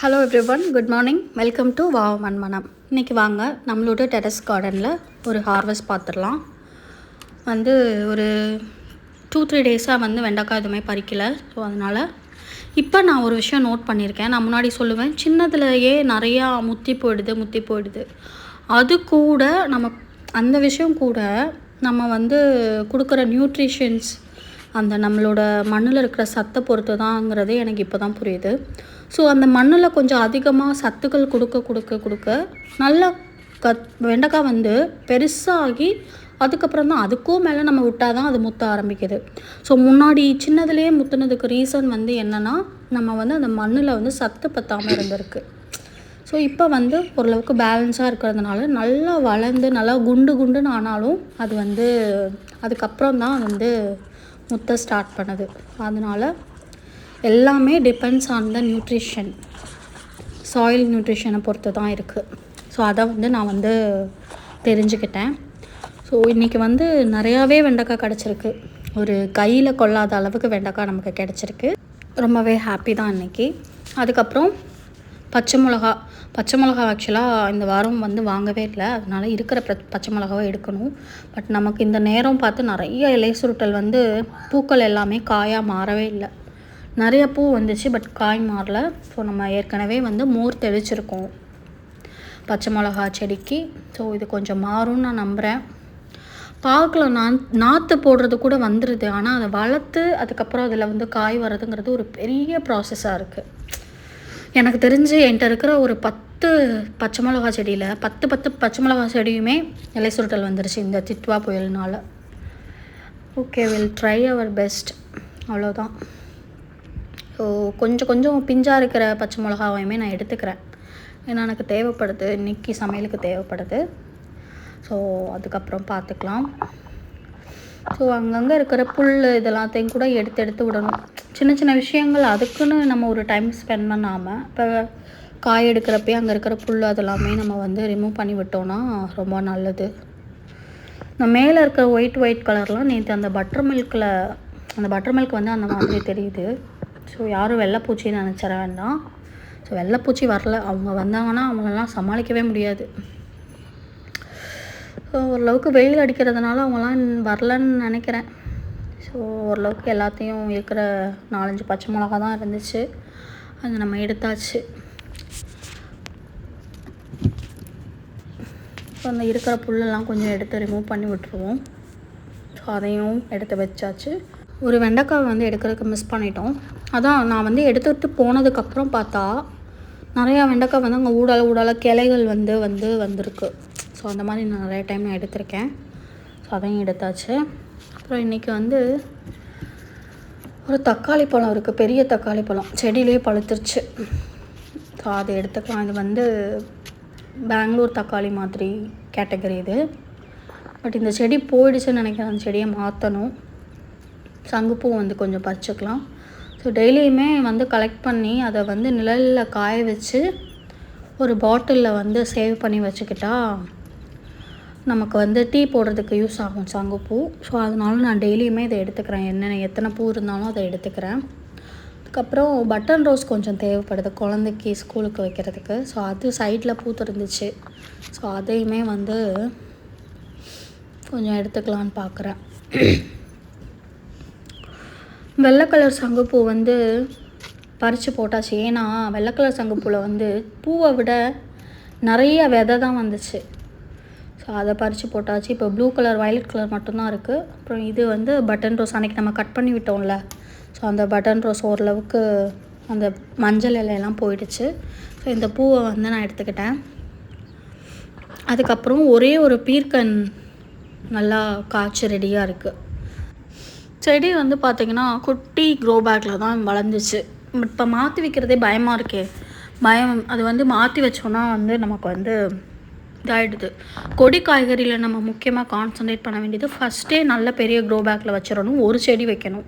Hello everyone, good morning. Welcome to wow Manmanam. இன்றைக்கி வாங்க நம்மளோட டெரஸ் கார்டனில் ஒரு ஹார்வெஸ்ட் பார்த்துடலாம். ஒரு 2-3 டேஸாக வெண்டைக்காய் எதுவுமே பறிக்கலை. ஸோ அதனால் இப்போ நான் ஒரு விஷயம் நோட் பண்ணியிருக்கேன். நான் முன்னாடி சொல்லுவேன், சின்னதுலேயே நிறையா முத்தி போயிடுது. அது கூட அந்த விஷயம் கூட நம்ம கொடுக்குற நியூட்ரிஷன்ஸ், அந்த நம்மளோட மண்ணில் இருக்கிற சத்தை பொறுத்து தான்ங்கிறது எனக்கு இப்போ தான் புரியுது. ஸோ அந்த மண்ணில் கொஞ்சம் அதிகமாக சத்துக்கள் கொடுக்க நல்லா வெண்டைக்காய் பெருசாகி அதுக்கப்புறம் தான் அதுக்கும் மேலே நம்ம விட்டால் தான் அது முத்த ஆரம்பிக்குது. ஸோ முன்னாடி சின்னதுலேயே முத்துனதுக்கு ரீசன் என்னென்னா, நம்ம அந்த மண்ணில் சத்து பத்தாமல் இருந்திருக்கு. ஸோ இப்போ ஓரளவுக்கு பேலன்ஸாக இருக்கிறதுனால நல்லா வளர்ந்து நல்லா குண்டுன்னு ஆனாலும் அது அதுக்கப்புறம் தான் முத்த ஸ்டார்ட் பண்ணுது. அதனால் எல்லாமே depends on the nutrition, soil நியூட்ரிஷனை பொறுத்து தான் இருக்குது. ஸோ அதை நான் தெரிஞ்சுக்கிட்டேன். ஸோ இன்றைக்கி நிறையாவே வெண்டைக்காய் கிடச்சிருக்கு. ஒரு கையில் கொள்ளாத அளவுக்கு வெண்டைக்காய் நமக்கு கிடச்சிருக்கு. ரொம்பவே ஹாப்பி தான் இன்றைக்கி. அதுக்கப்புறம் பச்சை மிளகா ஆக்சுவலாக இந்த வாரம் வாங்கவே இல்லை. அதனால் இருக்கிற பச்சை மிளகாவை எடுக்கணும். பட் நமக்கு இந்த நேரம் பார்த்து நிறைய இலை சுருட்டல் பூக்கள் எல்லாமே காயாக மாறவே இல்லை. நிறைய பூ வந்துச்சு, பட் காய் மாறல. ஸோ நம்ம ஏற்கனவே மோர் தெளிச்சிருக்கோம் பச்சை மிளகா செடிக்கு. ஸோ இது கொஞ்சம் மாறும்னு நான் நம்புகிறேன். பார்க்கலாம். நாற்று போடுறது கூட வந்துடுது. ஆனால் அதை வளர்த்து அதுக்கப்புறம் அதில் காய் வர்றதுங்கிறது ஒரு பெரிய ப்ராசஸாக இருக்குது. எனக்கு தெரிஞ்சு என்கிட்ட இருக்கிற ஒரு 10 பச்சை மிளகா செடியில் 10 பச்சை மிளகா செடியுமே இலை சுருட்டல் வந்துருச்சு இந்த திட்வா புயல்னால். Okay, will try our best, அவ்வளோதான். ஸோ கொஞ்சம் பிஞ்சாக இருக்கிற பச்சை மிளகாவையுமே நான் எடுத்துக்கிறேன். ஏன்னா எனக்கு தேவைப்படுது, இன்றைக்கி சமையலுக்கு தேவைப்படுது. ஸோ அதுக்கப்புறம் பார்த்துக்கலாம். ஸோ அங்கங்கே இருக்கிற புல் இதெல்லாத்தையும் கூட எடுத்து விடணும். சின்ன விஷயங்கள் அதுக்குன்னு நம்ம ஒரு டைம் ஸ்பெண்ட் பண்ணாமல், இப்போ காய் எடுக்கிறப்பே அங்கே இருக்கிற புல் அதெல்லாமே நம்ம ரிமூவ் பண்ணி விட்டோன்னா ரொம்ப நல்லது. இந்த மேலே இருக்கிற ஒயிட் கலர்லாம் நேற்று அந்த பட்டர் மில்க் அந்த மாதிரி தெரியுது. ஸோ யாரும் வெள்ளைப்பூச்சின்னு நினச்சிட வேண்டாம். ஸோ வெள்ளைப்பூச்சி வரல. அவங்க வந்தாங்கன்னா அவங்களெல்லாம் சமாளிக்கவே முடியாது. ஸோ ஓரளவுக்கு வெயில் அடிக்கிறதுனால அவங்களாம் வரலன்னு நினைக்கிறேன். ஸோ ஓரளவுக்கு எல்லாத்தையும் இருக்கிற 4-5 பச்சை மிளகா தான் இருந்துச்சு, அது நம்ம எடுத்தாச்சு. ஸோ அந்த இருக்கிற புல்லெல்லாம் கொஞ்சம் எடுத்து ரிமூவ் பண்ணி விட்டுருவோம். ஸோ அதையும் எடுத்து வச்சாச்சு. ஒரு வெண்டைக்காய் எடுக்கிறதுக்கு மிஸ் பண்ணிட்டோம். அதான் நான் எடுத்துகிட்டு போனதுக்கப்புறம் பார்த்தா நிறையா வெண்டைக்காய் அங்கே ஊடால கிளைகள் வந்திருக்கு. ஸோ அந்த மாதிரி நான் நிறைய டைம் நான் எடுத்திருக்கேன். ஸோ அதையும் எடுத்தாச்சு. அப்புறம் இன்றைக்கி ஒரு தக்காளி பழம் இருக்குது, பெரிய தக்காளி பழம் செடியிலே பழுத்துருச்சு. ஸோ அதை எடுத்துக்கலாம். இது பெங்களூர் தக்காளி மாதிரி கேட்டகரி இது. பட் இந்த செடி போயிடுச்சுன்னு நினைக்கிறேன். அந்த செடியை மாற்றணும். சங்குப்பூ கொஞ்சம் பறிச்சுக்கலாம். ஸோ டெய்லியுமே கலெக்ட் பண்ணி அதை நிழலில் காய வச்சு ஒரு பாட்டிலில் சேவ் பண்ணி வச்சுக்கிட்டா நமக்கு டீ போடுறதுக்கு யூஸ் ஆகும் சங்குப்பூ. ஸோ அதனால நான் டெய்லியுமே இதை எடுத்துக்கிறேன். எத்தனை பூ இருந்தாலும் அதை எடுத்துக்கிறேன். அதுக்கப்புறம் பட்டன் ரோஸ் கொஞ்சம் தேவைப்படுது குழந்தைக்கு ஸ்கூலுக்கு வைக்கிறதுக்கு. ஸோ அது சைடில் பூத்து இருந்துச்சு. ஸோ அதையுமே கொஞ்சம் எடுத்துக்கலான்னு பார்க்குறேன். வெள்ளை கலர் சங்குப்பூ பறித்து போட்டாச்சு. ஏன்னா வெள்ளை கலர் சங்குப்பூவில் பூவை விட நிறைய விதை தான் வந்துச்சு. ஸோ அதை பறித்து போட்டாச்சு. இப்போ ப்ளூ கலர் வயலட் கலர் மட்டும்தான் இருக்குது. அப்புறம் இது பட்டன் ரோஸ் அன்றைக்கி நம்ம கட் பண்ணி விட்டோம்ல. ஸோ அந்த பட்டன் ரோஸ் ஓரளவுக்கு அந்த மஞ்சள் இலையெல்லாம் போயிடுச்சு. ஸோ இந்த பூவை நான் எடுத்துக்கிட்டேன். அதுக்கப்புறம் ஒரே ஒரு பீர்க்கன் நல்லா காய்ச்சி ரெடியாக இருக்குது. செடி பார்த்திங்கன்னா குட்டி க்ரோ பேக்கில் தான் வளர்ந்துச்சு. இப்போ மாற்றி வைக்கிறதே பயமாக இருக்கே. அது மாற்றி வச்சோன்னா நமக்கு இதாகிடுது. கொடி காய்கறியில் நம்ம முக்கியமாக கான்சன்ட்ரேட் பண்ண வேண்டியது ஃபஸ்ட்டே நல்ல பெரிய க்ரோ பேக்கில் வச்சிடணும். ஒரு செடி வைக்கணும்.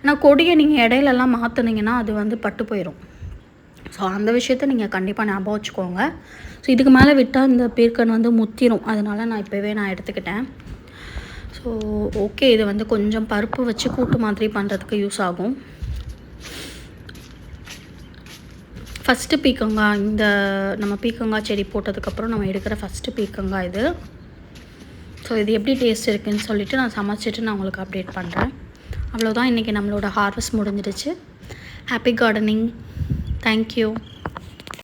ஏன்னா கொடியை நீங்கள் இடையிலலாம் மாற்றினீங்கன்னா அது பட்டு போயிடும். ஸோ அந்த விஷயத்த நீங்கள் கண்டிப்பாக ஞாபகம் வச்சுக்கோங்க. ஸோ இதுக்கு மேலே விட்டால் இந்த பீர்க்கன் முத்திரும். அதனால் நான் இப்போவே எடுத்துக்கிட்டேன். ஸோ ஓகே, இது கொஞ்சம் பருப்பு வச்சு கூட்டு மாதிரி பண்ணுறதுக்கு யூஸ் ஆகும். ஃபஸ்ட்டு பீக்கங்காய், இந்த நம்ம பீக்கங்காய் செடி போட்டதுக்கப்புறம் நம்ம எடுக்கிற ஃபஸ்ட்டு பீக்கங்காய் இது. ஸோ இது எப்படி டேஸ்ட் இருக்குதுன்னு சொல்லிவிட்டு நான் சமைச்சிட்டு நான் உங்களுக்கு அப்டேட் பண்ணுறேன். அவ்வளோதான், இன்றைக்கி நம்மளோட ஹார்வெஸ்ட் முடிஞ்சிடுச்சு. Happy gardening. தேங்க்யூ.